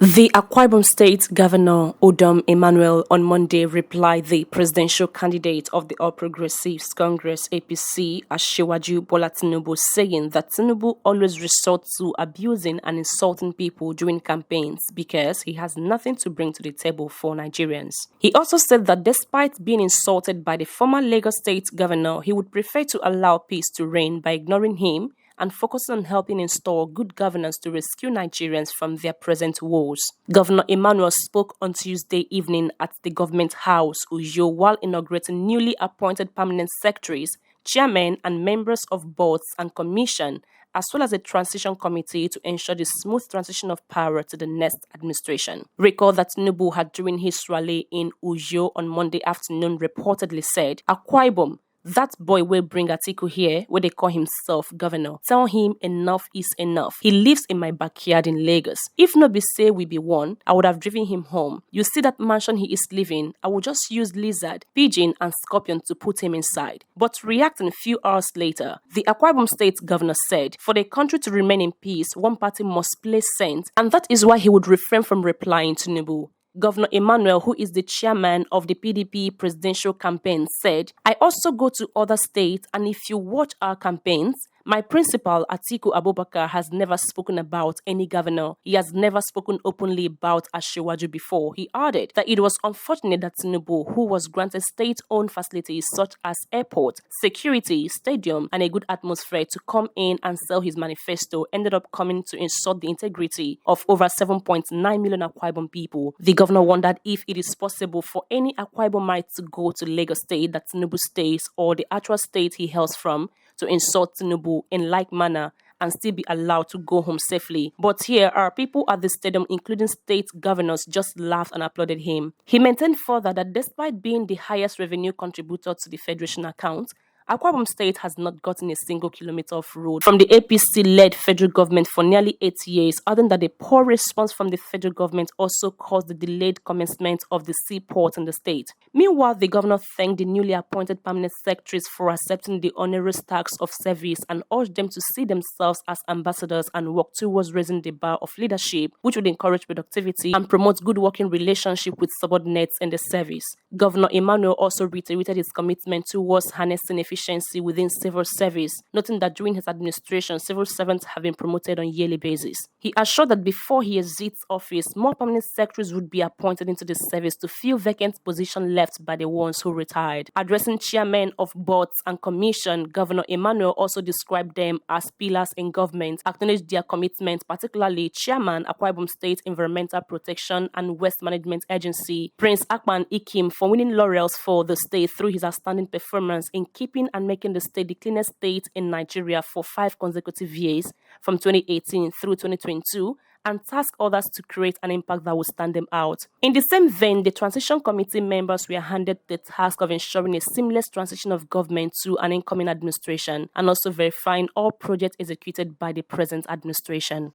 The Akwa Ibom State Governor Udom Emmanuel on Monday replied the presidential candidate of the All Progressives Congress APC, Asiwaju Bola Tinubu, saying that Tinubu always resorts to abusing and insulting people during campaigns because he has nothing to bring to the table for Nigerians. He also said that despite being insulted by the former Lagos State Governor, he would prefer to allow peace to reign by ignoring him and focusing on helping install good governance to rescue Nigerians from their present woes. Governor Emmanuel spoke on Tuesday evening at the government house, Uyo, while inaugurating newly appointed permanent secretaries, chairmen and members of boards and commission, as well as a transition committee to ensure the smooth transition of power to the next administration. Recall that Tinubu had, during his rally in Uyo on Monday afternoon, reportedly said, "Akwa Ibom, that boy will bring Atiku here where they call himself governor. Tell him enough is enough. He lives in my backyard in Lagos. If no be say we be one, I would have driven him home. You see that mansion he is living, I will just use lizard, pigeon and scorpion to put him inside." But reacting a few hours later, the Akwa Ibom State governor said, for the country to remain in peace, one party must play scent, and that is why he would refrain from replying to Tinubu. Governor Emmanuel, who is the chairman of the PDP presidential campaign, said, "I also go to other states, and if you watch our campaigns, my principal, Atiku Abubakar, has never spoken about any governor. He has never spoken openly about Asiwaju before." He added that it was unfortunate that Tinubu, who was granted state-owned facilities such as airport, security, stadium, and a good atmosphere to come in and sell his manifesto, ended up coming to insult the integrity of over 7.9 million Akwa Ibom people. The governor wondered if it is possible for any Akwa Ibomite to go to Lagos State that Tinubu stays or the actual state he hails from to insult Tinubu in like manner and still be allowed to go home safely. But here, our people at the stadium, including state governors, just laughed and applauded him. He maintained further that despite being the highest revenue contributor to the federation account, Akwa Ibom State has not gotten a single kilometer of road from the APC-led federal government for nearly 8 years, other than that the poor response from the federal government also caused the delayed commencement of the seaport in the state. Meanwhile, the governor thanked the newly appointed permanent secretaries for accepting the onerous tax of service and urged them to see themselves as ambassadors and work towards raising the bar of leadership, which would encourage productivity and promote good working relationship with subordinates in the service. Governor Emmanuel also reiterated his commitment towards harnessing efficiency within civil service, noting that during his administration, civil servants have been promoted on a yearly basis. He assured that before he exits office, more permanent secretaries would be appointed into the service to fill vacant positions left by the ones who retired. Addressing chairmen of boards and commission, Governor Emmanuel also described them as pillars in government, acknowledged their commitment, particularly Chairman Akwa Ibom State Environmental Protection and Waste Management Agency, Prince Akpan Ikim, for winning laurels for the state through his outstanding performance in keeping and making the state the cleanest state in Nigeria for 5 consecutive years from 2018 through 2022, and task others to create an impact that will stand them out. In the same vein, the transition committee members were handed the task of ensuring a seamless transition of government to an incoming administration and also verifying all projects executed by the present administration.